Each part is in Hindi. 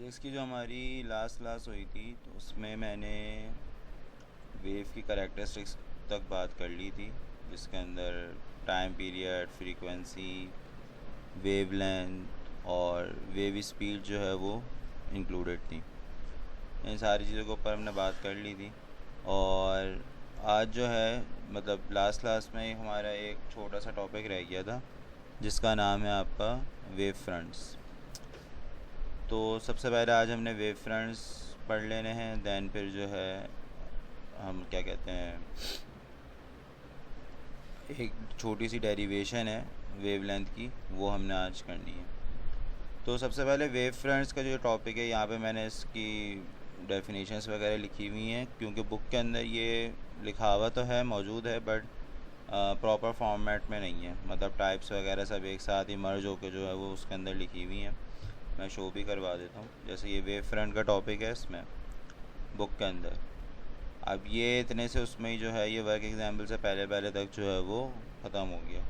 इसकी जो हमारी लास्ट क्लास हुई थी तो उसमें मैंने वेव की करैक्टरिस्टिक्स तक बात कर ली थी, जिसके अंदर टाइम पीरियड, फ्रीक्वेंसी, वेवलेंथ और वेव स्पीड जो है वो इंक्लूडेड थी। इन सारी चीज़ों के ऊपर हमने बात कर ली थी। और आज जो है मतलब लास्ट क्लास में हमारा एक छोटा सा टॉपिक रह गया था जिसका नाम है आपका वेव फ्रंट्स। तो सबसे पहले आज हमने वेव फ्रंट्स पढ़ लेने हैं, दैन फिर जो है हम क्या कहते हैं, एक छोटी सी डेरिवेशन है वेवलेंथ की, वो हमने आज करनी है। तो सबसे पहले वेव फ्रंट्स का जो टॉपिक है, यहाँ पे मैंने इसकी डेफिनेशंस वगैरह लिखी हुई हैं, क्योंकि बुक के अंदर ये लिखा हुआ तो है, मौजूद है, बट प्रॉपर फॉर्मेट में नहीं है। मतलब टाइप्स वगैरह सब एक साथ ही मर्ज होकर जो है वो उसके अंदर लिखी हुई हैं। मैं शो भी करवा देता हूँ। जैसे ये वेव फ्रंट का टॉपिक है इसमें बुक के अंदर, अब ये इतने से उसमें ही जो है ये वर्क एग्जाम्पल से पहले पहले तक जो है वो ख़त्म हो गया।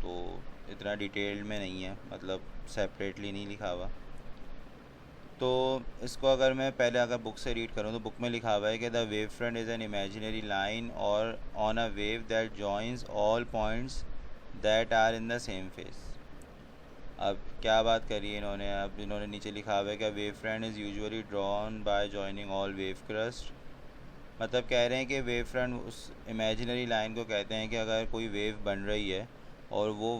तो इतना डिटेल्ड में नहीं है, मतलब सेपरेटली नहीं लिखा हुआ। तो इसको अगर मैं पहले अगर बुक से रीड करूँ तो बुक में लिखा हुआ है कि the wave front is an imaginary line और on a wave that joins all points that are in the same phase. अब क्या बात करी है इन्होंने, अब इन्होंने नीचे लिखा हुआ है कि wave front is usually drawn by joining all wave crust. मतलब कह रहे हैं कि वेव फ्रंट उस इमेजिनरी लाइन को कहते हैं कि अगर कोई वेव बन रही है और वो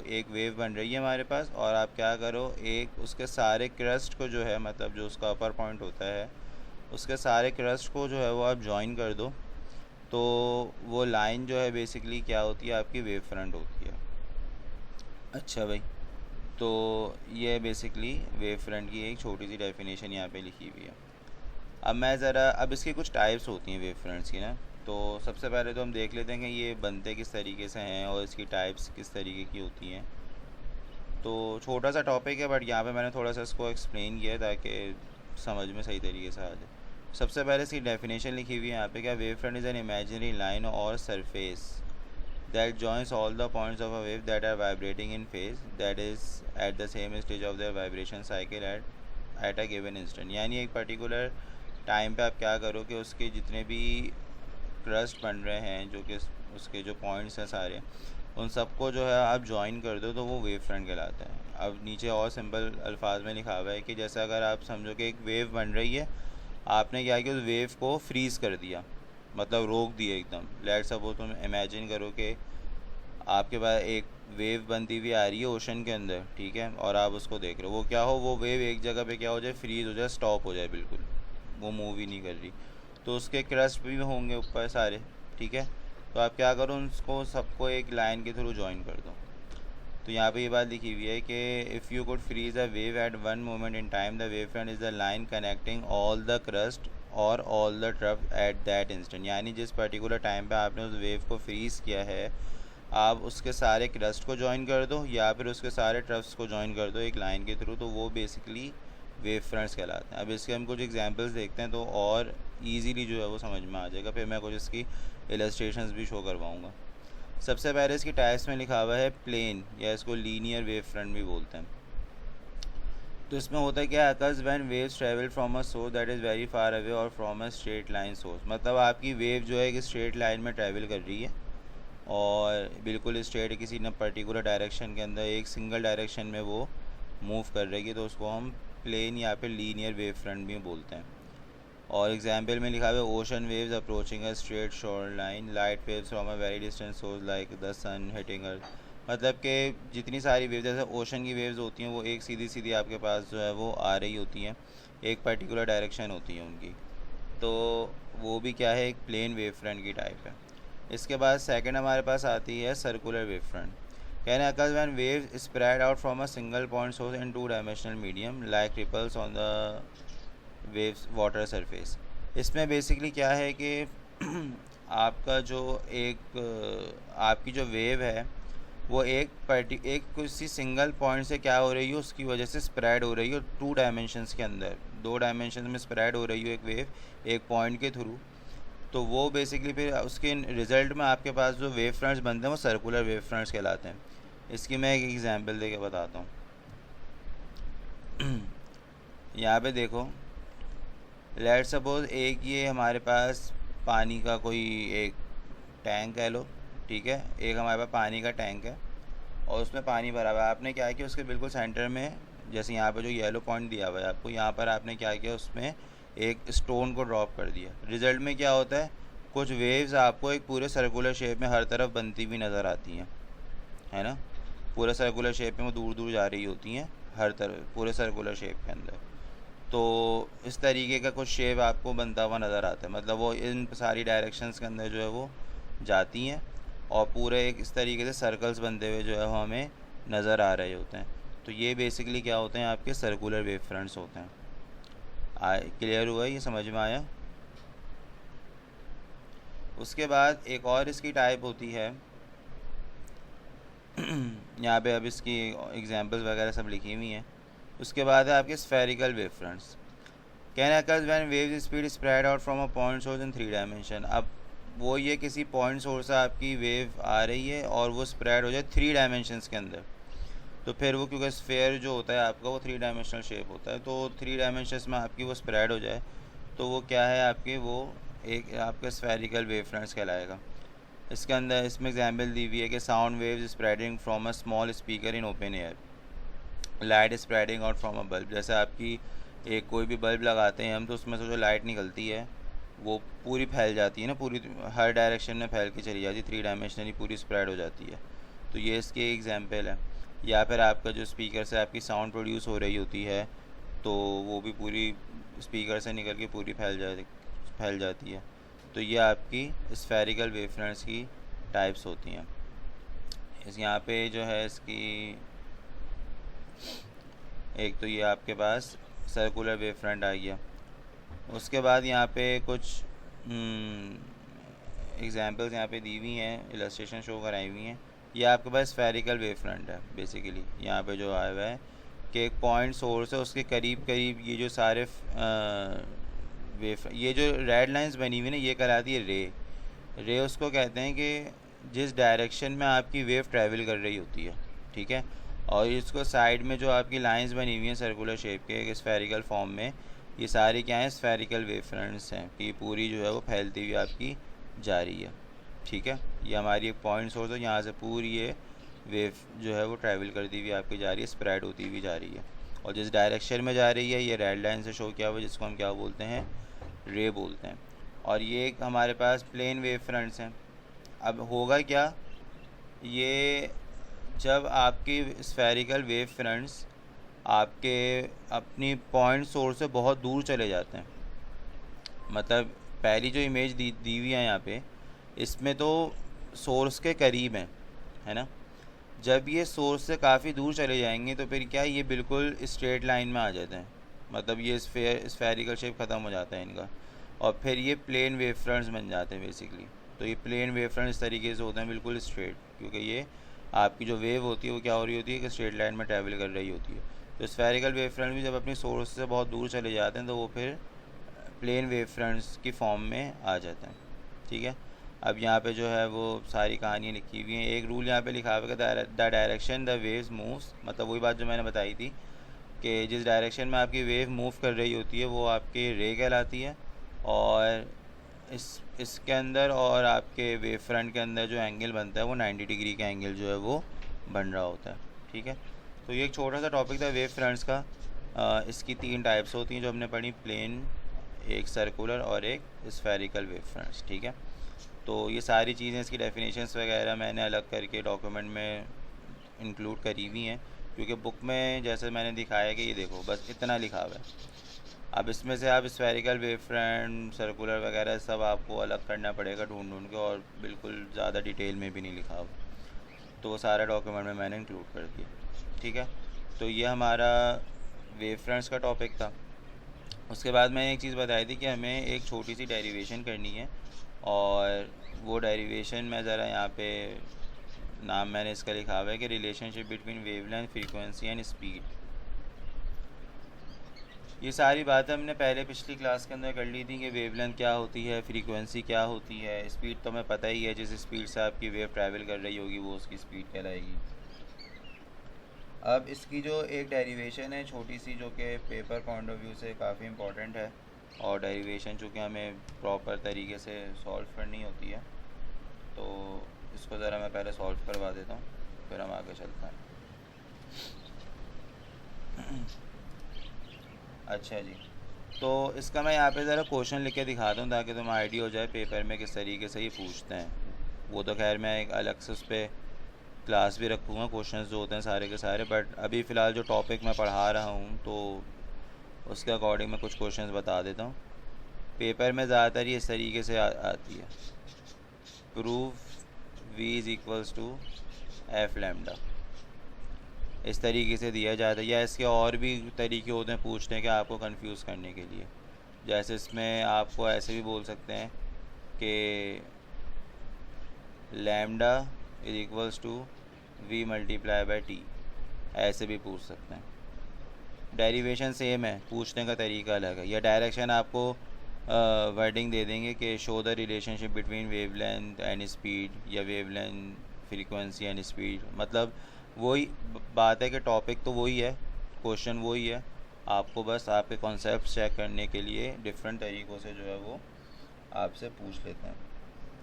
एक वेव बन रही है हमारे पास, और आप क्या करो, एक उसके सारे क्रस्ट को जो है, मतलब जो उसका अपर पॉइंट होता है उसके सारे क्रस्ट को जो है वो आप ज्वाइन कर दो, तो वो लाइन जो है बेसिकली क्या होती है, आपकी वेव फ्रंट होती है। अच्छा भाई, तो ये बेसिकली वेव फ्रंट की एक छोटी सी डेफिनेशन यहाँ पे लिखी हुई है। अब इसकी कुछ टाइप्स होती हैं वेव फ्रंट्स की ना। तो सबसे पहले तो हम देख लेते हैं कि ये बनते किस तरीके से हैं और इसकी टाइप्स किस तरीके की होती हैं। तो छोटा सा टॉपिक है, बट यहाँ पे मैंने थोड़ा सा इसको एक्सप्लेन किया है ताकि समझ में सही तरीके से आ जाए। सबसे पहले इसकी डेफिनेशन लिखी हुई है यहाँ पे, क्या wave front is an imaginary line और surface that joins all the points of a wave that are vibrating in phase that is at the same stage of their vibration cycle at a given instant। यानी एक पर्टिकुलर टाइम पे आप क्या करो कि उसके जितने भी क्रस्ट बन रहे हैं, जो कि उसके जो पॉइंट्स हैं सारे, उन सबको जो है आप ज्वाइन कर दो तो वो वेव फ्रंट कहलाता है। अब नीचे और सिंपल अल्फाज में लिखा हुआ है कि जैसे अगर आप समझो कि एक वेव बन रही है, आपने क्या किया, उस वेव को फ्रीज़ कर दिया, मतलब रोक दिया एकदम। लेट्स सपोज तुम इमेजिन करो कि आपके पास एक वेव बनती हुई आ रही है ओशन के अंदर, ठीक है, और आप उसको देख रहे हो, वो क्या हो, वो वेव एक जगह पे क्या हो जाए, फ्रीज हो जाए, स्टॉप हो जाए बिल्कुल, वो मूव ही नहीं कर रही। तो उसके क्रस्ट भी होंगे ऊपर सारे, ठीक है। तो आप क्या करो, उसको सबको एक लाइन के थ्रू ज्वाइन कर दो। तो यहाँ पे ये बात लिखी हुई है कि if you could freeze a wave at one moment in time, the wave front is the line connecting all the crest और all the trough at that instant. यानी जिस पर्टिकुलर टाइम पे आपने उस वेव को फ्रीज़ किया है, आप उसके सारे क्रस्ट को ज्वाइन कर दो या फिर उसके सारे ट्रफ्स को ज्वाइन कर दो एक लाइन के थ्रू, तो वो बेसिकली वेव फ्रंट्स कहलाते हैं। अब इसके हम कुछ एग्जांपल्स देखते हैं तो और इजीली जो है वो समझ में आ जाएगा, फिर मैं कुछ इसकी इलस्ट्रेशंस भी शो करवाऊँगा। सबसे पहले इसकी टाइप्स में लिखा हुआ है प्लेन, या इसको लीनियर वेव फ्रंट भी बोलते हैं। तो इसमें होता है क्या, occurs when waves travel from a source that is very far away और from a straight line source. मतलब आपकी वेव जो है एक स्ट्रेट लाइन में ट्रैवल कर रही है और बिल्कुल स्ट्रेट किसी न पर्टिकुलर डायरेक्शन के अंदर एक सिंगल डायरेक्शन में वो मूव कर रही है, तो उसको हम प्लेन या फिर लीनियर वेव फ्रंट भी बोलते हैं। और एग्जाम्पल में लिखा हुआ है ocean waves approaching a straight shore line, light waves from a very distant source like the sun hitting earth. मतलब कि जितनी सारी वेव्स, जैसे ओशन की वेव्स होती हैं, वो एक सीधी सीधी आपके पास जो है वो आ रही होती हैं, एक पर्टिकुलर डायरेक्शन होती है उनकी, तो वो भी क्या है, एक प्लेन वेव फ्रंट की टाइप है। इसके बाद सेकंड हमारे पास आती है सर्कुलर वेव फ्रंट। कहने occurs when waves spread out from a single point source in two dimensional medium like ripples on the waves water surface. इसमें बेसिकली क्या है कि आपका जो आपकी जो वेव है वो एक किसी सिंगल पॉइंट से क्या हो रही है, उसकी वजह से स्प्रेड हो रही है टू डायमेंशंस के अंदर, दो डायमेंशन में स्प्रेड हो रही है एक वेव एक पॉइंट के थ्रू। तो वो बेसिकली फिर उसके रिज़ल्ट में आपके पास जो वेव फ्रंट्स बनते हैं वो सर्कुलर वेव फ्रंट्स कहलाते हैं। इसकी मैं एक एग्जांपल दे के बताता हूँ। यहाँ पे देखो, लेट सपोज एक ये हमारे पास पानी का कोई एक टैंक है लो, ठीक है, एक हमारे पास पानी का टैंक है और उसमें पानी भरा हुआ है। आपने क्या किया, उसके बिल्कुल सेंटर में, जैसे यहाँ पे जो येलो पॉइंट दिया हुआ है आपको, यहाँ पर आपने क्या किया, उसमें एक स्टोन को ड्रॉप कर दिया। रिज़ल्ट में क्या होता है, कुछ वेव्स आपको एक पूरे सर्कुलर शेप में हर तरफ बनती हुई नज़र आती हैं, है ना। पूरे सर्कुलर शेप में वो दूर दूर जा रही होती हैं हर तरफ, पूरे सर्कुलर शेप के अंदर। तो इस तरीके का कुछ शेप आपको बनता हुआ नज़र आता है, मतलब वो इन सारी डायरेक्शंस के अंदर जो है वो जाती हैं और पूरे एक इस तरीके से सर्कल्स बनते हुए जो है वो हमें नज़र आ रहे होते हैं। तो ये बेसिकली क्या होते हैं, आपके सर्कुलर वेव फ्रंट्स होते हैं। क्लियर हुआ, ये समझ में आया। उसके बाद एक और इसकी टाइप होती है यहाँ पे अब इसकी एग्जांपल्स वगैरह सब लिखी हुई हैं। उसके बाद है आपके spherical wave fronts. Can occurs when wave speed spread out from a point source in 3 dimension. अब वो ये किसी पॉइंट सोर्स से आपकी वेव आ रही है और वो स्प्रेड हो जाए 3 डायमेंशंस के अंदर, तो फिर वो, क्योंकि स्फेयर जो होता है आपका वो 3 डायमेंशनल शेप होता है, तो 3 डायमेंशंस में आपकी वो स्प्रेड हो जाए तो वो क्या है आपके, वो एक आपका स्फेरिकल वेव फ्रंट्स कहलाएगा। इसके अंदर इसमें एग्जाम्पल दी हुई है कि sound waves spreading from a small speaker in open air, light spreading out from a bulb. जैसे आपकी एक कोई भी बल्ब लगाते हैं हम, तो उसमें से जो लाइट निकलती है वो पूरी फैल जाती है ना, पूरी हर डायरेक्शन में फैल के चली जाती है, 3 डायमेंशनली पूरी स्प्रेड हो जाती है। तो ये इसकी एग्जांपल है। या फिर आपका जो स्पीकर से आपकी साउंड प्रोड्यूस हो रही होती है तो वो भी पूरी स्पीकर से निकल के पूरी फैल जाती है। तो ये आपकी स्फेरिकल वेव फ्रंट्स की टाइप्स होती हैं। इस यहाँ पे जो है इसकी एक तो ये आपके पास सर्कुलर वेव फ्रंट आ गया। उसके बाद यहाँ पे कुछ एग्जांपल्स यहाँ पे दी हुई हैं, इलस्ट्रेशन शो कराई हुई हैं। ये आपके पास स्फेरिकल वेव फ्रंट है बेसिकली। यहाँ पे जो आया हुआ है कि एक पॉइंट सोर्स है, उसके करीब करीब ये जो सारे वेव, ये जो रेड लाइंस बनी हुई ना, ये कहलाती है रे उसको कहते हैं कि जिस डायरेक्शन में आपकी वेव ट्रैवल कर रही होती है, ठीक है। और इसको साइड में जो आपकी लाइंस बनी हुई हैं सर्कुलर शेप के स्फेरिकल फॉर्म में, ये सारी क्या हैं, स्फेरिकल वेव फ्रंट्स हैं कि पूरी जो है वो फैलती हुई आपकी जा रही है, ठीक है। ये हमारी एक पॉइंट सोर्स है, यहाँ से पूरी ये वेव जो है वो ट्रैवल करती हुई आपकी जा रही है, स्प्रेड होती हुई जा रही है। और जिस डायरेक्शन में जा रही है ये रेड लाइन से शो किया हुआ, जिसको हम क्या बोलते हैं, रे बोलते हैं। और ये एक हमारे पास प्लेन वेव फ्रंट्स हैं। अब होगा क्या, ये जब आपकी स्फेरिकल वेव फ्रंट्स आपके अपनी पॉइंट सोर्स से बहुत दूर चले जाते हैं, मतलब पहली जो इमेज दी हुई है यहाँ पे, इसमें तो सोर्स के करीब है ना। जब ये सोर्स से काफ़ी दूर चले जाएंगे तो फिर क्या, ये बिल्कुल स्ट्रेट लाइन में आ जाते हैं, मतलब ये स्फेरिकल शेप ख़त्म हो जाता है इनका, और फिर ये प्लेन वेव फ्रंट्स बन जाते हैं बेसिकली। तो ये प्लेन वेव फ्रंट्स इस तरीके से होते हैं बिल्कुल स्ट्रेट, क्योंकि ये आपकी जो वेव होती है वो क्या हो रही होती है कि स्ट्रेट लाइन में ट्रैवल कर रही होती है। तो स्फेरिकल वेव फ्रंट भी जब अपनी सोर्स से बहुत दूर चले जाते हैं तो वो फिर प्लेन वेव फ्रंट्स की फॉर्म में आ जाते हैं, ठीक है। अब यहाँ पे जो है वो सारी कहानियाँ लिखी हुई हैं। एक रूल यहाँ पे लिखा हुआ है कि the direction the waves moves, मतलब वही बात जो मैंने बताई थी कि जिस डायरेक्शन में आपकी वेव मूव कर रही होती है वो आपकी रे कहलाती है। और इसके अंदर और आपके वेव फ्रंट के अंदर जो एंगल बनता है वो 90 डिग्री का एंगल जो है वो बन रहा होता है, ठीक है। तो ये एक छोटा सा टॉपिक था वेव फ्रंट्स का। इसकी 3 टाइप्स होती हैं जो हमने पढ़ी, प्लेन, एक सर्कुलर और एक स्फेरिकल वेव फ्रंट्स, ठीक है। तो ये सारी चीज़ें, इसकी डेफिनेशंस वगैरह मैंने अलग करके डॉक्यूमेंट में इंक्लूड करी हुई हैं, क्योंकि बुक में जैसे मैंने दिखाया कि ये देखो बस इतना लिखा हुआ है। अब इसमें से आप स्फेरिकल वेव फ्रंट, सर्कुलर वगैरह सब आपको अलग करना पड़ेगा ढूंढ ढूंढ के, और बिल्कुल ज़्यादा डिटेल में भी नहीं लिखा हुआ, तो वो सारा डॉक्यूमेंट में मैंने इंक्लूड कर दिया, ठीक है। तो ये हमारा वेव फ्रंट्स का टॉपिक था। उसके बाद मैंने एक चीज़ बताई थी कि हमें एक छोटी सी डेरिवेशन करनी है, और वो डेरिवेशन में ज़रा यहाँ पे नाम मैंने इसका लिखा हुआ है कि relationship between wavelength, frequency and speed. ये सारी बातें हमने पहले पिछली क्लास के अंदर कर ली थी कि वेवलेंथ क्या होती है, फ्रीक्वेंसी क्या होती है, स्पीड तो हमें पता ही है, जिस स्पीड से आपकी वेव ट्रैवल कर रही होगी वो उसकी स्पीड कहलाएगी। अब इसकी जो एक डेरिवेशन है छोटी सी, जो कि पेपर पॉइंट ऑफ व्यू से काफ़ी इम्पोर्टेंट है, और डेरिवेशन चूँकि हमें प्रॉपर तरीके से सॉल्व करनी होती है, तो इसको ज़रा मैं पहले सॉल्व करवा देता हूँ, फिर हम आगे चलते हैं। अच्छा जी, तो इसका मैं यहाँ पे ज़रा क्वेश्चन लिख के दिखा दूँ ताकि तुम्हें आइडिया हो जाए पेपर में किस तरीके से ये पूछते हैं। वो तो खैर मैं एक अलग से उस पर क्लास भी रखूँगा, क्वेश्चंस जो होते हैं सारे के सारे, बट अभी फ़िलहाल जो टॉपिक मैं पढ़ा रहा हूँ तो उसके अकॉर्डिंग मैं कुछ क्वेश्चंस बता देता हूँ। पेपर में ज़्यादातर ये इस तरीके से आती है, prove v is equals to F lambda, इस तरीके से दिया जाता है। या इसके और भी तरीके होते हैं पूछने के आपको कंफ्यूज करने के लिए, जैसे इसमें आपको ऐसे भी बोल सकते हैं कि lambda is equals to v multiply by T, ऐसे भी पूछ सकते हैं। डेरिवेशन सेम है, पूछने का तरीका अलग है। या डायरेक्शन आपको वर्डिंग दे देंगे कि show the relationship between wavelength and speed, या वेवलेंथ फ्रीक्वेंसी एंड स्पीड, मतलब वही बात है कि टॉपिक तो वही है, क्वेश्चन वही है, आपको बस आपके कॉन्सेप्ट चेक करने के लिए डिफरेंट तरीक़ों से जो है वो आपसे पूछ लेते हैं।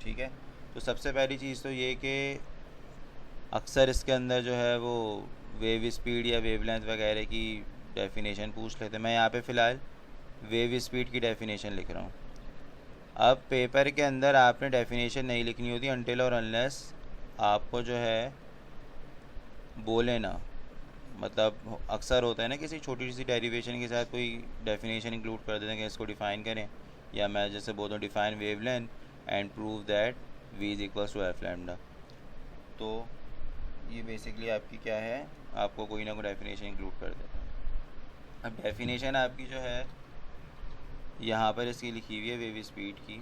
ठीक है, तो सबसे पहली चीज़ तो ये कि अक्सर इसके अंदर जो है वो वेव स्पीड या वेवलेंथ वगैरह की डेफिनेशन पूछ लेते हैं। मैं यहाँ पे फ़िलहाल वेव स्पीड की डेफिनेशन लिख रहा हूँ। अब पेपर के अंदर आपने डेफिनेशन नहीं लिखनी होती अनटिल और अनलेस आपको जो है बोले ना, मतलब अक्सर होता है ना किसी छोटी सी डेरिवेशन के साथ कोई डेफिनेशन इंक्लूड कर देते हैं कि इसको डिफ़ाइन करें, या मैं जैसे बोलता हूँ define wavelength and prove that v is equals to F lambda. तो ये बेसिकली आपकी क्या है, आपको कोई ना कोई डेफिनेशन इंक्लूड कर देता है। अब डेफिनेशन आपकी जो है यहाँ पर इसकी लिखी हुई है वेव स्पीड की,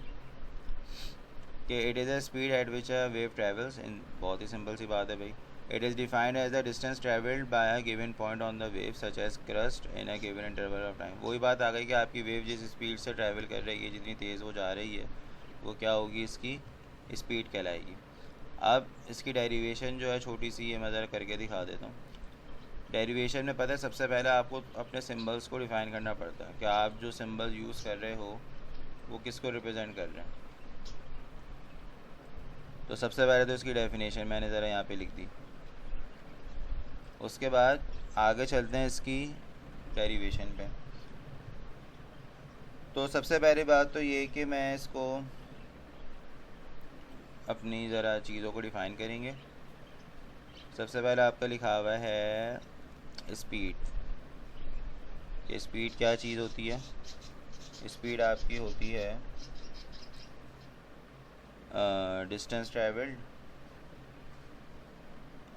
कि it is a speed at which a wave travels in, बहुत ही सिंपल सी बात है भाई। It is defined as the distance travelled by a given point on the wave such as crust in a given interval of time। वही बात आ गई कि आपकी वेव जिस स्पीड से ट्रैवल कर रही है, जितनी तेज़ वो जा रही है, वो क्या होगी, इसकी स्पीड कहलाएगी। अब इसकी डेरिवेशन जो है छोटी सी, ये मैं ज़रा करके दिखा देता हूँ। डेरिवेशन में पता है सबसे पहले आपको अपने सिम्बल्स को डिफ़ाइन करना पड़ता है कि आप जो सिम्बल यूज़ कर रहे हो वो किसको रिप्रेजेंट कर रहे हैं। तो सबसे पहले तो इसकी डेफिनेशन मैंने ज़रा यहाँ पे लिख दी, उसके बाद आगे चलते हैं इसकी डेरिवेशन पे। तो सबसे पहली बात तो ये कि मैं इसको अपनी ज़रा चीज़ों को डिफ़ाइन करेंगे। सबसे पहले आपका लिखा हुआ है स्पीड। ये स्पीड क्या चीज़ होती है, स्पीड आपकी होती है डिस्टेंस ट्रैवल्ड,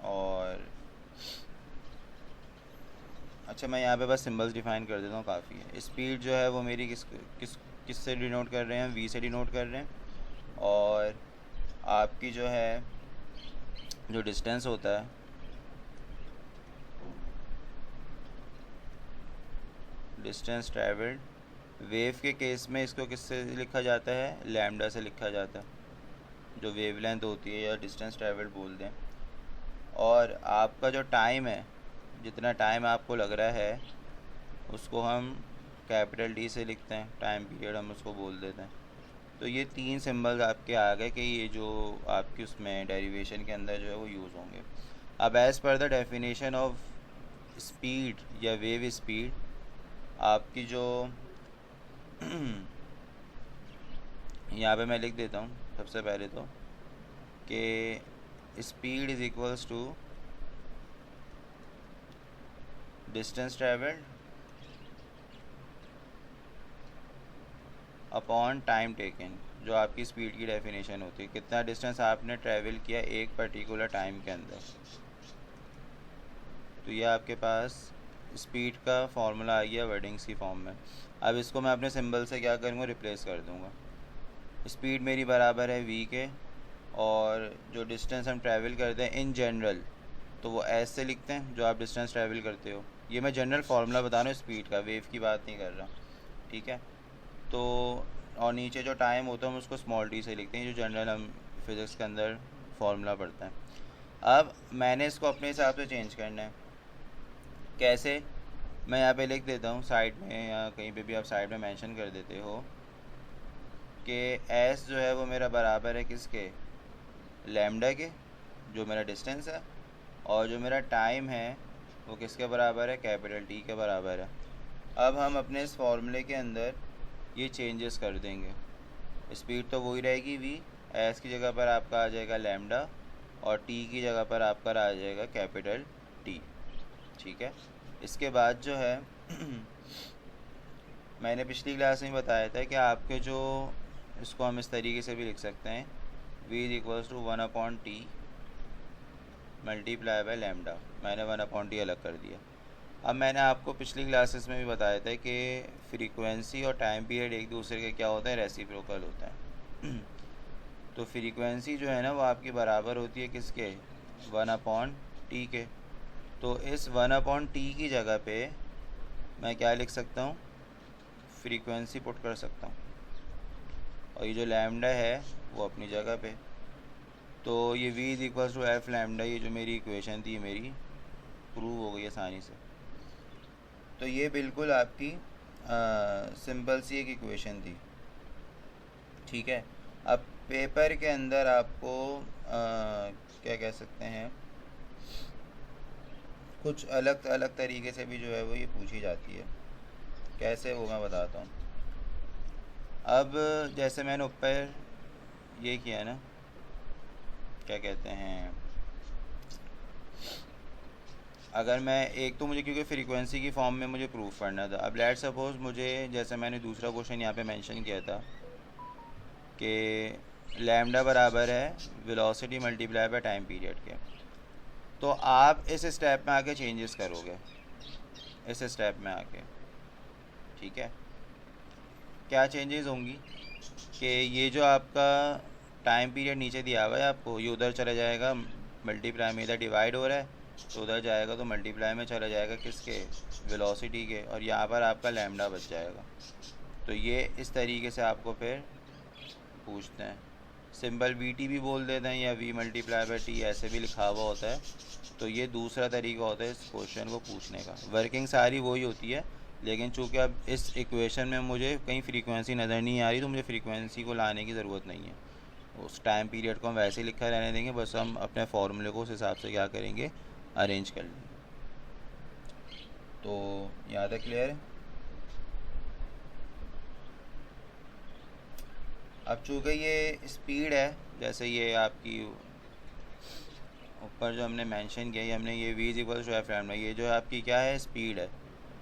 और अच्छा मैं यहाँ पे बस सिंबल्स डिफ़ाइन कर देता हूँ, काफ़ी है। स्पीड जो है वो मेरी किस से डिनोट कर रहे हैं, v से डिनोट कर रहे हैं, और आपकी जो है जो डिस्टेंस होता है, डिस्टेंस ट्रैवल्ड, वेव के केस में इसको किससे लिखा जाता है, लैम्डा से लिखा जाता है, जो वेवलेंथ होती है, या डिस्टेंस ट्रैवल्ड बोल दें। और आपका जो टाइम है, जितना टाइम आपको लग रहा है, उसको हम कैपिटल D से लिखते हैं, टाइम पीरियड हम उसको बोल देते हैं। तो ये तीन सिंबल्स आपके आ गए कि ये जो आपकी उसमें डेरिवेशन के अंदर जो है वो यूज़ होंगे। अब as per the definition of speed या वेव स्पीड, आपकी जो यहाँ पे मैं लिख देता हूँ सबसे पहले तो कि speed is equals to distance travelled upon time taken. जो आपकी स्पीड की डेफिनेशन होती है, कितना डिस्टेंस आपने ट्रैवल किया एक पर्टिकुलर टाइम के अंदर। तो ये आपके पास स्पीड का फॉर्मूला आ गया वर्डिंग्स की फॉर्म में। अब इसको मैं अपने सिंबल से क्या करूँगा, रिप्लेस कर दूँगा। स्पीड मेरी बराबर है v के, और जो डिस्टेंस हम ट्रैवल करते हैं इन जनरल तो वो एस से लिखते हैं, जो आप डिस्टेंस ट्रैवल करते हो। ये मैं जनरल फार्मूला बता रहा हूँ स्पीड का, वेव की बात नहीं कर रहा, ठीक है। तो और नीचे जो टाइम होता है हम उसको स्मॉल टी से लिखते हैं, जो जनरल हम फिज़िक्स के अंदर फार्मूला पढ़ते हैं। अब मैंने इसको अपने हिसाब से चेंज करना है। कैसे, मैं यहाँ पे लिख देता हूँ साइड में, या कहीं पे भी आप साइड में मेंशन कर देते हो कि एस जो है वो मेरा बराबर है किसके, लैम्डा के, जो मेरा डिस्टेंस है, और जो मेरा टाइम है वो किसके बराबर है, कैपिटल टी के बराबर है। अब हम अपने इस फॉर्मूले के अंदर ये चेंजेस कर देंगे। स्पीड तो वही रहेगी v, एस की जगह पर आपका आ जाएगा लैम्डा, और टी की जगह पर आपका आ जाएगा कैपिटल टी। ठीक है, इसके बाद जो है मैंने पिछली क्लास में बताया था कि आपके जो, इसको हम इस तरीके से भी लिख सकते हैं, v is equals to 1/t multiply by lambda. मैंने 1/t अलग कर दिया। अब मैंने आपको पिछली क्लासेस में भी बताया था कि फ्रीक्वेंसी और टाइम पीरियड एक दूसरे के क्या होते हैं, रेसिप्रोकल होता है। तो फ्रीक्वेंसी जो है ना वो आपकी बराबर होती है किसके, 1/t के। तो इस 1/t की जगह पे मैं क्या लिख सकता हूँ, फ्रीक्वेंसी पुट कर सकता हूँ, और ये जो लैम्डा है वो अपनी जगह पे। तो ये v is equals to F lambda, ये जो मेरी इक्वेशन थी मेरी प्रूव हो गई आसानी से। तो ये बिल्कुल आपकी सिंपल सी एक इक्वेशन थी। ठीक है, अब पेपर के अंदर आपको क्या कह सकते हैं, कुछ अलग अलग तरीके से भी जो है वो ये पूछी जाती है। कैसे, वो मैं बताता हूँ। अब जैसे मैंने ऊपर ये किया ना, क्या कहते हैं, अगर मैं एक तो मुझे, क्योंकि फ्रीक्वेंसी की फॉर्म में मुझे प्रूफ करना था। अब लेट सपोज मुझे, जैसे मैंने दूसरा क्वेश्चन यहाँ पे मेंशन किया था कि लैम्डा बराबर है velocity multiply by time period के, तो आप इस स्टेप में आके चेंजेस करोगे, इस स्टेप में आके। ठीक है, क्या चेंजेस होंगी कि ये जो आपका टाइम पीरियड नीचे दिया हुआ है आपको, ये उधर चला जाएगा मल्टीप्लाई में, इधर डिवाइड हो रहा है तो उधर जाएगा तो मल्टीप्लाई में चला जाएगा किसके, वेलोसिटी के, और यहाँ पर आपका लैम्डा बच जाएगा। तो ये इस तरीके से आपको फिर पूछते हैं। सिंपल वी भी बोल देते हैं, या v मल्टीप्लाई बाई टी ऐसे भी लिखा हुआ होता है। तो ये दूसरा तरीका होता है इस क्वेश्चन को पूछने का। वर्किंग सारी वही होती है, लेकिन चूँकि अब इस इक्वेशन में मुझे कहीं फ्रीक्वेंसी नज़र नहीं आ रही, तो मुझे फ्रीक्वेंसी को लाने की ज़रूरत नहीं है। उस टाइम पीरियड को हम वैसे ही लिखा रहने देंगे, बस हम अपने फॉर्मूले को उस हिसाब से क्या करेंगे, अरेंज कर लेंगे। तो यहाँ तक क्लियर है। अब चूँकि ये स्पीड है, जैसे ये आपकी ऊपर जो हमने मेंशन किया, ये हमने ये v is equal to F lambda, ये जो आपकी क्या है, स्पीड है,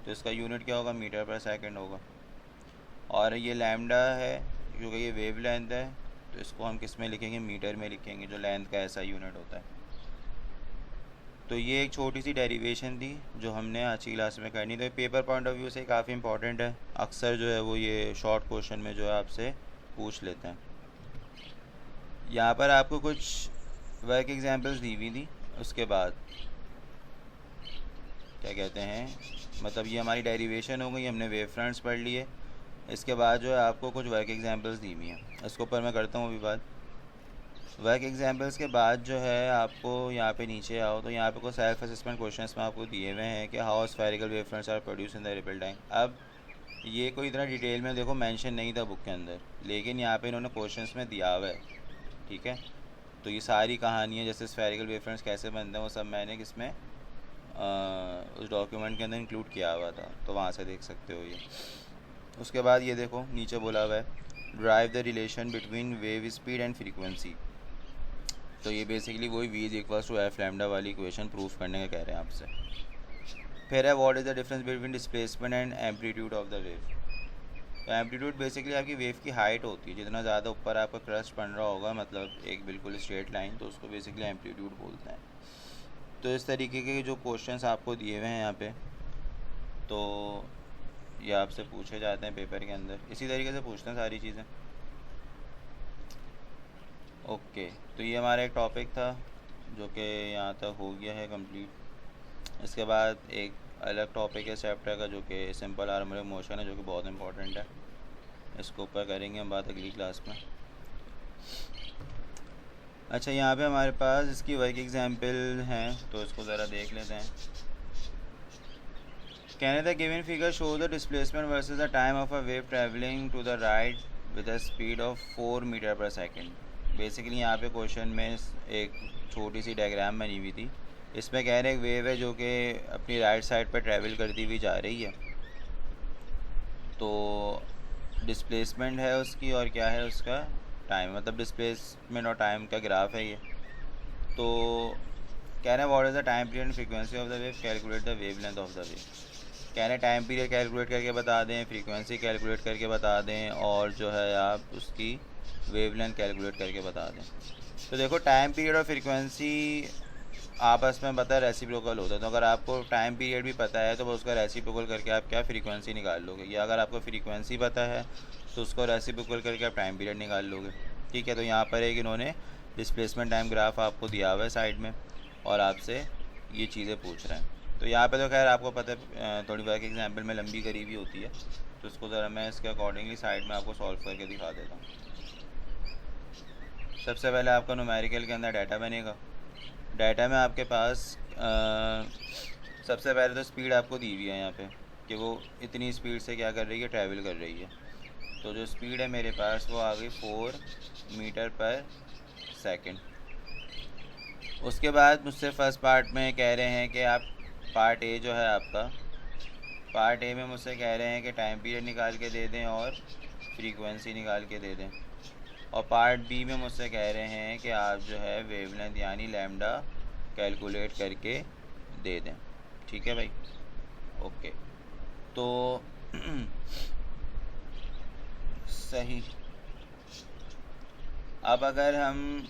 तो इसका यूनिट क्या होगा, मीटर पर सेकंड होगा। और ये लैम्डा है क्योंकि ये वेव लेंथ है, तो इसको हम किस में लिखेंगे, मीटर में लिखेंगे, जो लेंथ का ऐसा यूनिट होता है। तो ये एक छोटी सी डेरिवेशन थी जो हमने आज की क्लास में करनी। तो पेपर पॉइंट ऑफ व्यू से काफ़ी इंपॉर्टेंट है, अक्सर जो है वो ये शॉर्ट क्वेश्चन में जो है आपसे पूछ लेते हैं। यहाँ पर आपको कुछ वर्क एग्जांपल्स दी हुई थी, उसके बाद क्या कहते हैं, मतलब ये हमारी डेरिवेशन हो गई, हमने वेव फ्रंट्स पढ़ लिए। इसके बाद जो है आपको कुछ वर्क एग्जांपल्स दी हुई हैं, इसके ऊपर मैं करता हूँ अभी बात। वर्क एग्जांपल्स के बाद जो है आपको यहाँ पे नीचे आओ, तो यहाँ पे कुछ सेल्फ असेसमेंट क्वेश्चंस में आपको दिए हुए हैं कि how spherical wave fronts are produce in the ripple time. अब ये कोई इतना डिटेल में देखो मेंशन नहीं था बुक के अंदर, लेकिन यहाँ पे इन्होंने क्वेश्चंस में दिया हुआ है। ठीक है, तो ये सारी कहानियाँ जैसे स्फेरिकल वेव फ्रंट्स कैसे बनते हैं वो सब मैंने किसमें उस डॉक्यूमेंट के अंदर इंक्लूड किया हुआ था, तो वहाँ से देख सकते हो ये। उसके बाद ये देखो नीचे बोला हुआ है drive the relation between wave speed and frequency. तो ये बेसिकली वही v is equals to F lambda वाली इक्वेशन प्रूफ करने का कह रहे हैं आपसे। फिर है what is the difference between displacement and amplitude of the wave. तो एम्पलीट्यूड बेसिकली आपकी वेव की हाइट होती है, जितना ज़्यादा ऊपर आपका क्रस्ट बन रहा होगा, मतलब एक बिल्कुल स्ट्रेट लाइन, तो उसको बेसिकली एम्पलीट्यूड बोलते हैं। तो इस तरीके के जो क्वेश्चंस आपको दिए हुए हैं यहाँ पे, तो ये आपसे पूछे जाते हैं पेपर के अंदर, इसी तरीके से पूछते हैं सारी चीज़ें। ओके, तो ये हमारा एक टॉपिक था जो कि यहाँ तक हो गया है कंप्लीट। इसके बाद एक अलग टॉपिक है चैप्टर का जो कि सिंपल हार्मोनिक मोशन है, जो कि बहुत इंपॉर्टेंट है, इसको ऊपर करेंगे हम बात अगली क्लास में। अच्छा, यहाँ पे हमारे पास इसकी वर्क एग्जांपल हैं, तो इसको ज़रा देख लेते हैं। कहने the given figure show the displacement versus the time of a wave travelling to the right with a speed of 4 metre per second. Basically यहाँ पे क्वेश्चन में एक छोटी सी डायग्राम बनी हुई थी। इसमें कह रहे एक वेव है जो कि अपनी राइट साइड पर ट्रैवल करती हुई जा रही है, तो डिस्प्लेसमेंट है उसकी और क्या है उसका टाइम, मतलब डिस्प्लेसमेंट और टाइम का ग्राफ है ये। तो कह रहे हैं what is the time period and frequency of the wave, calculate the wave length of the wave. कह रहे हैं टाइम पीरियड कैलकुलेट करके बता दें, फ्रीक्वेंसी कैलकुलेट करके बता दें, और जो है आप उसकी वेव लेंथ कैलकुलेट करके बता दें। तो देखो टाइम पीरियड और फ्रीक्वेंसी आपस में पता है रेसिप्रोकल होता है, तो अगर आपको टाइम पीरियड भी पता है तो वो उसका रेसिप्रोकल करके आप क्या फ्रीक्वेंसी निकाल लोगे, या अगर आपको फ्रीक्वेंसी पता है तो उसको रेसिप्रोकल करके आप टाइम पीरियड निकाल लोगे। ठीक है, तो यहाँ पर एक इन्होंने डिस्प्लेसमेंट टाइम ग्राफ आपको दिया हुआ है साइड में और आपसे ये चीज़ें पूछ रहे हैं। तो यहाँ पे तो खैर आपको पता है थोड़ी बार एग्जाम्पल में लंबी करीबी होती है, तो उसको ज़रा मैं इसके अकॉर्डिंगली साइड में आपको सॉल्व करके दिखा देता हूँ। सबसे पहले आपका न्यूमेरिकल के अंदर डाटा बनेगा। डाटा में आपके पास सबसे पहले तो स्पीड आपको दी हुई है यहाँ पे कि वो इतनी स्पीड से क्या कर रही है, ट्रैवल कर रही है। तो जो स्पीड है मेरे पास वो आ गई 4 मीटर पर सेकंड। उसके बाद मुझसे फर्स्ट पार्ट में कह रहे हैं कि आप पार्ट ए जो है आपका, पार्ट ए में मुझसे कह रहे हैं कि टाइम पीरियड निकाल के दे दें और फ्रीक्वेंसी निकाल के दे दें, और पार्ट बी में मुझसे कह रहे हैं कि आप जो है वेवलेंथ यानी लैम्डा कैलकुलेट करके दे दें। ठीक है भाई, ओके। तो सही, अब अगर हम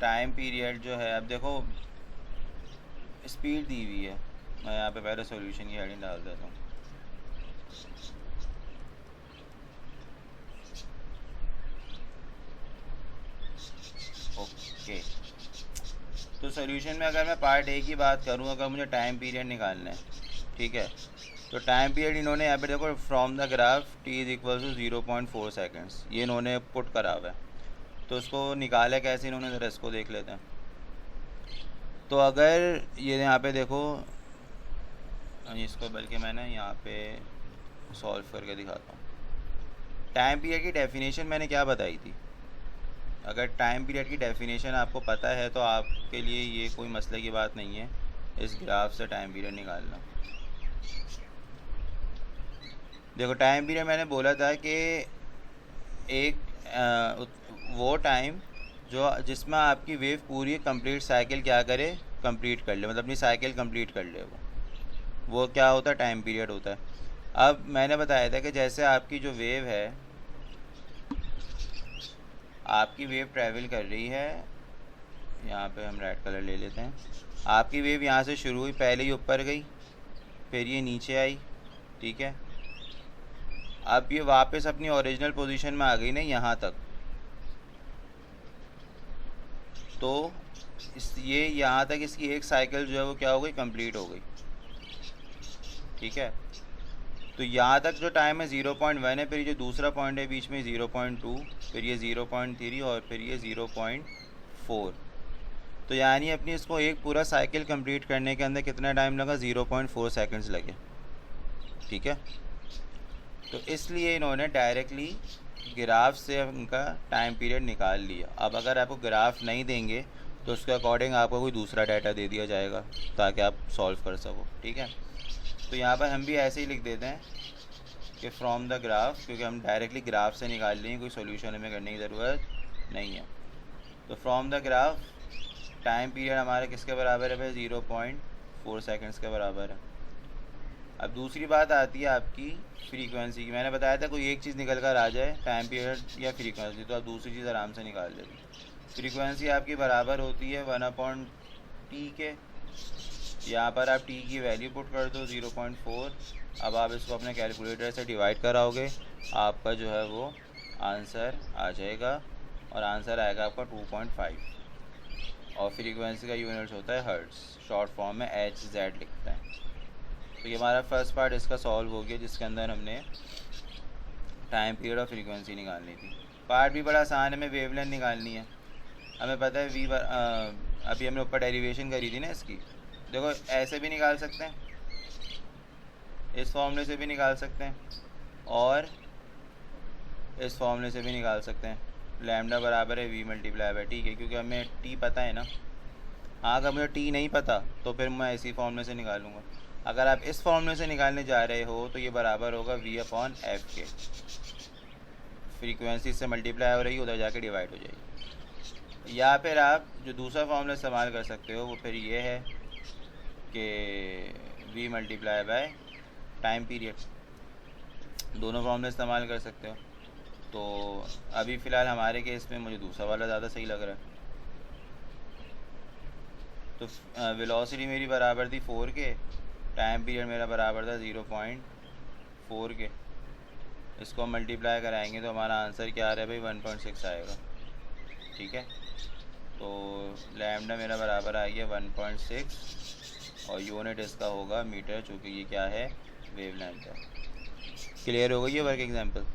टाइम पीरियड जो है, अब देखो स्पीड दी हुई है, मैं यहाँ पे पहले सॉल्यूशन की हेडिंग डाल देता हूँ। ओके, तो सॉल्यूशन में अगर मैं पार्ट ए की बात करूँ, अगर मुझे टाइम पीरियड निकालना है, ठीक है, तो टाइम पीरियड इन्होंने यहाँ पे देखो from the graph t is equal to 0.4 seconds ये इन्होंने पुट करा हुआ है। तो उसको निकाला कैसे इन्होंने, ज़रा इसको देख लेते हैं। तो अगर ये यहाँ पे देखो, इसको बल्कि मैंने यहाँ पे सॉल्व करके दिखाता हूँ। टाइम पीरियड की डेफिनेशन मैंने क्या बताई थी, अगर टाइम पीरियड की डेफिनेशन आपको पता है तो आपके लिए ये कोई मसले की बात नहीं है इस ग्राफ से टाइम पीरियड निकालना। देखो टाइम पीरियड मैंने बोला था कि एक वो टाइम जो जिसमें आपकी वेव पूरी कंप्लीट साइकिल क्या करे, कंप्लीट कर ले, मतलब अपनी साइकिल कंप्लीट कर ले, वो क्या होता है, टाइम पीरियड होता है। अब मैंने बताया था कि जैसे आपकी जो वेव है, आपकी वेव ट्रैवल कर रही है, यहाँ पे हम रेड कलर ले लेते हैं, आपकी वेव यहाँ से शुरू हुई, पहले ही ऊपर गई, फिर ये नीचे आई, ठीक है, अब ये वापस अपनी ओरिजिनल पोजीशन में आ गई ना यहाँ तक, तो ये यहाँ तक इसकी एक साइकिल जो है वो क्या हो गई, कंप्लीट हो गई। ठीक है, तो यहाँ तक जो टाइम है 0.1 है, फिर ये जो दूसरा पॉइंट है बीच में 0.2, फिर ये 0.3 और फिर ये 0.4। तो यानी अपनी इसको एक पूरा साइकिल कंप्लीट करने के अंदर कितना टाइम लगा, 0.4 सेकंड्स लगे। ठीक है, तो इसलिए इन्होंने डायरेक्टली ग्राफ से उनका टाइम पीरियड निकाल लिया। अब अगर आपको ग्राफ नहीं देंगे तो उसके अकॉर्डिंग आपको कोई दूसरा डाटा दे दिया जाएगा ताकि आप सॉल्व कर सको। ठीक है, तो यहाँ पर हम भी ऐसे ही लिख देते हैं कि फ्रॉम द ग्राफ, क्योंकि हम डायरेक्टली ग्राफ से निकाल लेंगे, कोई सॉल्यूशन हमें करने की ज़रूरत नहीं है। तो from the graph time period हमारे किसके बराबर है भाई, 0.4 सेकंड्स के बराबर है। अब दूसरी बात आती है आपकी फ्रीक्वेंसी की। मैंने बताया था कोई एक चीज़ निकल कर आ जाए, टाइम पीरियड या फ्रीक्वेंसी, तो आप दूसरी चीज़ आराम से निकाल लेंगे। फ्रीक्वेंसी आपकी बराबर होती है 1/t के, यहाँ पर आप t की वैल्यू पुट कर दो 0.4। अब आप इसको अपने कैलकुलेटर से डिवाइड कराओगे, आपका जो है वो आंसर आ जाएगा, और आंसर आएगा आपका 2.5। और फ्रीक्वेंसी का यूनिट्स होता है हर्ट्ज़, शॉर्ट फॉर्म में HZ लिखते हैं। तो ये हमारा फर्स्ट पार्ट इसका सॉल्व हो गया, जिसके अंदर हमने टाइम पीरियड और फ्रीक्वेंसी निकालनी थी। पार्ट भी बड़ा आसान है, हमें वेवलेंथ निकालनी है। हमें पता है अभी हमने ऊपर डेरिवेशन करी थी ना इसकी, देखो ऐसे भी निकाल सकते हैं, इस फॉर्मूले से भी निकाल सकते हैं और इस फॉर्मूले से भी निकाल सकते हैं। लैम्डा बराबर है v मल्टीप्लाई बाई टी के, क्योंकि हमें टी पता है ना। हाँ, अगर मुझे टी नहीं पता तो फिर मैं इसी फॉर्मूले से निकालूंगा। अगर आप इस फॉर्मूले से निकालने जा रहे हो तो ये बराबर होगा v अपॉन एफ के। फ्रीक्वेंसी से मल्टीप्लाई हो रही है, उधर जाके डिवाइड हो जाएगी। या फिर आप जो दूसरा फॉर्मूला इस्तेमाल कर सकते हो वो फिर ये है कि v multiply by time period. दोनों फॉर्मूले इस्तेमाल कर सकते हो। तो अभी फ़िलहाल हमारे केस में मुझे दूसरा वाला ज़्यादा सही लग रहा है। तो वेलोसिटी मेरी बराबर थी 4 के, टाइम पीरियड मेरा बराबर था 0.4 के। इसको मल्टीप्लाई कराएंगे तो हमारा आंसर क्या आ रहा है भाई, 1.6 आएगा। ठीक है, तो लैम्डा मेरा बराबर आ गया 1.6 और यूनिट इसका होगा मीटर, चूँकि ये क्या है, वेवलेंथ है। क्लियर हो गई है वर्क एग्जाम्पल।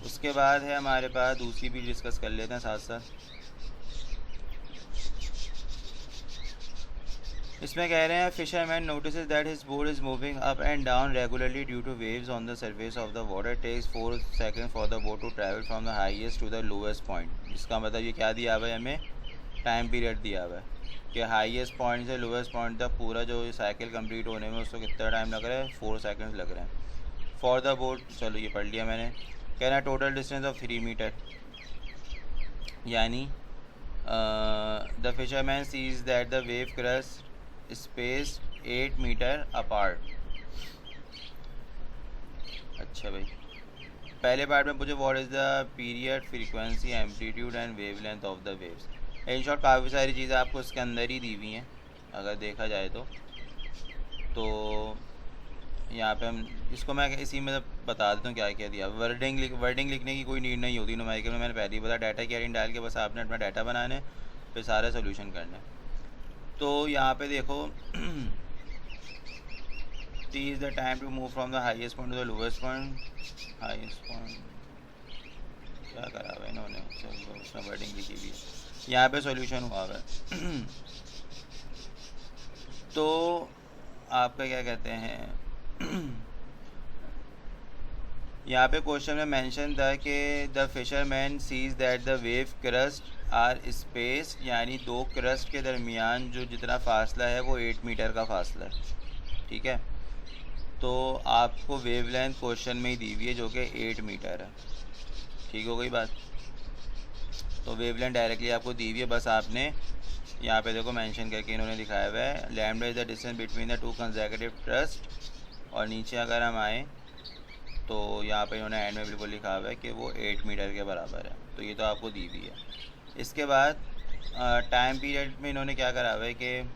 उसके बाद है हमारे पास दूसरी भी डिस्कस कर लेते हैं साथ साथ। इसमें कह रहे हैं fisherman notices that his boat is moving up and down regularly due to waves on the surface of the water, takes 4 second for the boat to travel from the highest to the lowest point. इसका मतलब ये क्या दिया हुआ है, हमें टाइम पीरियड दिया हुआ है कि हाईएस्ट पॉइंट से लोएस्ट पॉइंट तक पूरा जो साइकिल कंप्लीट होने में उसको कितना टाइम लग रहा है, 4 सेकंड्स लग रहे हैं। फॉर द बोट, चलो ये पढ़ लिया मैंने। कह रहा है टोटल डिस्टेंस ऑफ 3 मीटर, यानी the fisherman sees that the wave crest space 8 metre apart. अच्छा भाई, पहले पार्ट में मुझे what is the period, frequency, amplitude and wavelength of the waves. In short काफ़ी सारी चीज़ें आपको इसके अंदर ही दी हुई हैं अगर देखा जाए तो यहाँ पे हम इसको मैं इसी में बता देता हूँ क्या क्या दिया। वर्डिंग लिखने की कोई नीड नहीं होती न्यूमेरिकल में, मैंने पहले ही बताया। डाटा कैरिंग डाल के बस आपने अपना डाटा बनाना है, फिर सारा सोल्यूशन करना है। तो यहाँ पे देखो t is the time to move from the highest point to the lowest point. Highest point क्या करा हुआ है इन्होंने, उसमें वर्डिंग लिखी हुई है, यहाँ पे सॉल्यूशन हुआ हुआ है। तो आपका क्या कहते हैं यहाँ पे क्वेश्चन में मेंशन था कि the fisherman sees that the wave crest are space, यानी दो क्रस्ट के दरमियान जो जितना फासला है वो 8 मीटर का फासला है। ठीक है, तो आपको वेवलेंथ क्वेश्चन में ही दी हुई है जो कि 8 मीटर है। ठीक हो गई बात। तो वेवलेंथ डायरेक्टली आपको दी हुई है, बस आपने यहाँ पे देखो मेंशन करके इन्होंने दिखाया हुआ है lambda is the distance between the 2 consecutive crust. और नीचे अगर हम आए तो यहाँ पे इन्होंने एंड में बिल्कुल लिखा हुआ है कि वो 8 मीटर के बराबर है। तो ये तो आपको दी हुई है। इसके बाद टाइम पीरियड में इन्होंने क्या करा हुआ है कि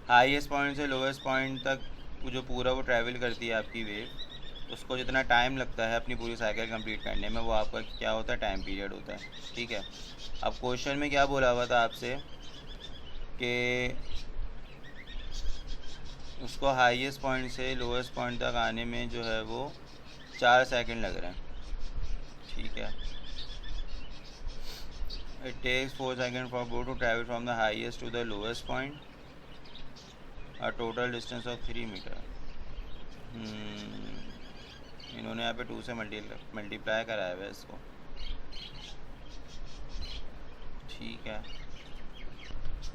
हाईएस्ट पॉइंट से लोएस्ट पॉइंट तक जो पूरा वो ट्रैवल करती है आपकी वेव, उसको जितना टाइम लगता है अपनी पूरी साइकिल कंप्लीट करने में, वो आपका क्या होता है, टाइम पीरियड होता है। ठीक है, अब क्वेश्चन में क्या बोला हुआ था आपसे कि उसको हाईएस्ट पॉइंट से लोएस्ट पॉइंट तक आने में जो है वो 4 सेकंड लग रहे हैं। ठीक है, it takes 4 second for boat to travel from the highest to the lowest point, a total distance of 3 metre. इन्होंने यहाँ पे 2 से मल्टीप्लाई कराया हुआ है इसको। ठीक है,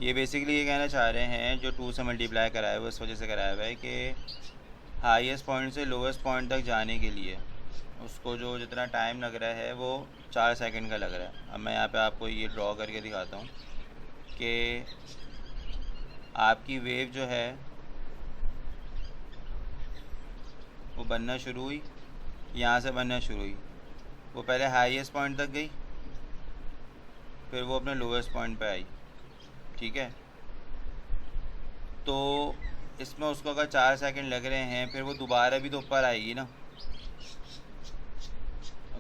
ये बेसिकली ये कहना चाह रहे हैं जो 2 से मल्टीप्लाई कराया हुआ है इस वजह से कराया हुआ है कि हाईएस्ट पॉइंट से लोएस्ट पॉइंट तक जाने के लिए उसको जो जितना टाइम लग रहा है वो 4 सेकंड का लग रहा है। अब मैं यहाँ पे आपको ये ड्रॉ करके दिखाता हूँ कि आपकी वेव जो है वो बनना शुरू हुई, यहाँ से बनना शुरू हुई, वो पहले हाईएस्ट पॉइंट तक गई, फिर वो अपने लोएस्ट पॉइंट पे आई। ठीक है, तो इसमें उसको अगर 4 सेकंड लग रहे हैं, फिर वो दोबारा भी तो ऊपर आएगी ना,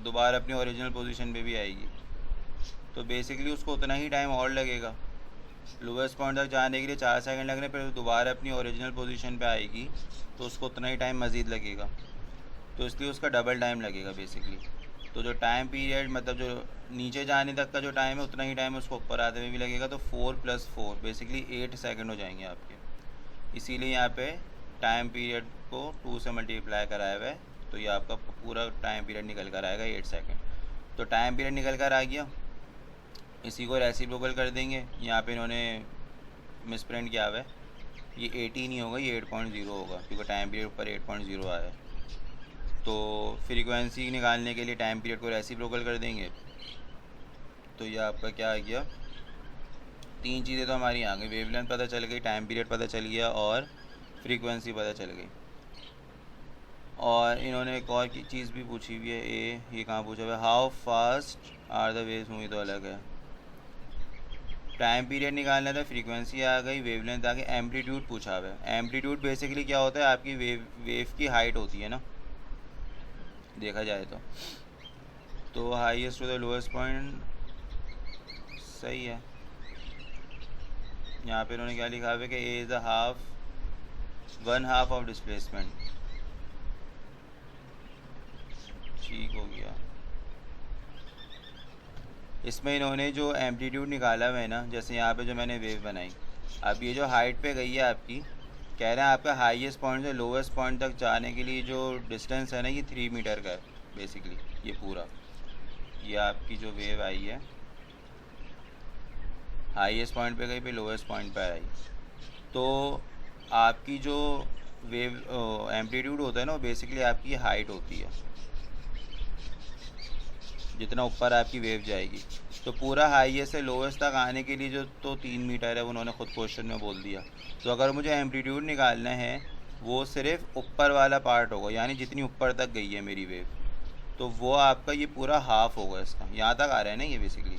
दोबारा अपनी ओरिजिनल पोजीशन पे भी आएगी। तो बेसिकली उसको उतना ही टाइम और लगेगा। लोवेस्ट पॉइंट तक जाने के लिए 4 सेकंड लग रहे हैं, फिर दोबारा अपनी ओरिजिनल पोजीशन पे आएगी तो उसको उतना ही टाइम मज़ीद लगेगा। तो इसलिए उसका डबल टाइम लगेगा बेसिकली। तो जो टाइम पीरियड मतलब जो नीचे जाने तक का जो टाइम है उतना ही टाइम उसको ऊपर आते हुए भी लगेगा। तो 4 + 4 बेसिकली 8 सेकंड हो जाएंगे आपके। इसीलिए यहाँ पे टाइम पीरियड को 2 से मल्टीप्लाई कराया हुआ है, तो ये आपका पूरा टाइम पीरियड निकल कर आएगा 8 सेकेंड। तो टाइम पीरियड निकल कर आ गया, इसी को रेसिप्रोकल कर देंगे। यहाँ पे इन्होंने मिसप्रिंट किया हुआ है, ये 80 नहीं होगा, ये 8.0 होगा, क्योंकि टाइम पीरियड ऊपर 8.0 आया है। तो फ्रीक्वेंसी निकालने के लिए टाइम पीरियड को रेसिप्रोकल कर देंगे। तो ये आपका क्या आ गया, 3 चीज़ें तो हमारी आ गई, वेवलेंथ पता चल गई, टाइम पीरियड पता चल गया और फ्रीक्वेंसी पता चल गई। और इन्होंने एक और चीज़ भी पूछी हुई है, ये कहाँ पूछा हुआ है, how fast are the waves moving, तो अलग है। टाइम पीरियड निकालना था, फ्रीक्वेंसी आ गई, वेवलेंथ आ गई, एम्पलीट्यूड पूछा हुआ है। एम्पलीट्यूड बेसिकली क्या होता है, आपकी वेव की हाइट होती है ना, देखा जाए तो highest to the lowest point, सही है। यहाँ पे इन्होंने क्या लिखा हुआ है कि A is the half, 1/2 of displacement, ठीक हो गया। इसमें इन्होंने जो एम्पलीट्यूड निकाला हुआ है ना, जैसे यहाँ पे जो मैंने वेव बनाई, अब ये जो हाइट पे गई है आपकी, कह रहे हैं आपका हाईएस्ट पॉइंट से लोवेस्ट पॉइंट तक जाने के लिए जो डिस्टेंस है ना, ये 3 मीटर का है बेसिकली। ये पूरा, ये आपकी जो वेव आई है हाईएस्ट पॉइंट पे गई, फिर लोवेस्ट पॉइंट पे आई, तो आपकी जो वेव एम्पलीट्यूड होता है ना, वो बेसिकली आपकी हाइट होती है, जितना ऊपर आपकी वेव जाएगी। तो पूरा हाईएस्ट से लोवेस्ट तक आने के लिए जो तो 3 मीटर है, उन्होंने खुद क्वेश्चन में बोल दिया। तो अगर मुझे एम्पलीट्यूड निकालना है, वो सिर्फ ऊपर वाला पार्ट होगा, यानी जितनी ऊपर तक गई है मेरी वेव, तो वो आपका ये पूरा हाफ होगा इसका, यहाँ तक आ रहा है ना ये बेसिकली।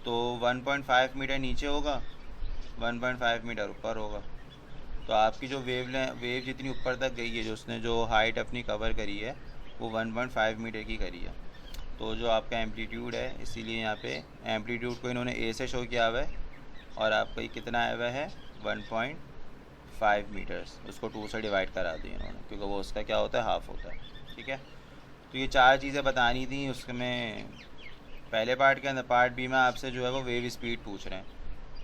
तो 1.5 मीटर नीचे होगा, 1.5 मीटर ऊपर होगा। तो आपकी जो वेव जितनी ऊपर तक गई है, जो उसने जो हाइट अपनी कवर करी है, वो 1.5 मीटर की करी है। तो जो आपका एम्पलीट्यूड है, इसीलिए यहाँ पे एम्पलीट्यूड को इन्होंने ए से शो किया हुआ है, और आपका ये कितना आया हुआ है 1.5 मीटर्स, उसको 2 से डिवाइड करा दिया इन्होंने, क्योंकि वो उसका क्या होता है, हाफ होता है। ठीक है, तो ये 4 चीज़ें बतानी थी उसमें पहले पार्ट के अंदर। पार्ट बी में आपसे जो है वो वेव स्पीड पूछ रहे हैं।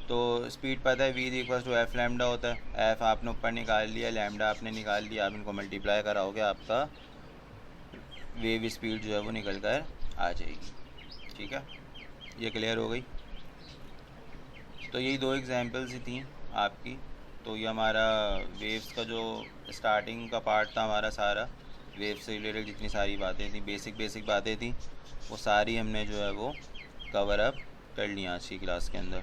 तो स्पीड पता है, v = एफ लैम्डा होता है। एफ आपने ऊपर निकाल लिया, लैम्डा आपने निकाल लिया, आप इनको मल्टीप्लाई कराओगे, आपका वेव स्पीड जो है वो निकल कर आ जाएगी। ठीक है, ये क्लियर हो गई। तो यही 2 एग्जांपल्स ही थी आपकी। तो ये हमारा वेव्स का जो स्टार्टिंग का पार्ट था हमारा, सारा वेव से रिलेटेड जितनी सारी बातें थी, बेसिक बातें थी, वो सारी हमने जो है वो कवर अप कर ली आज की क्लास के अंदर।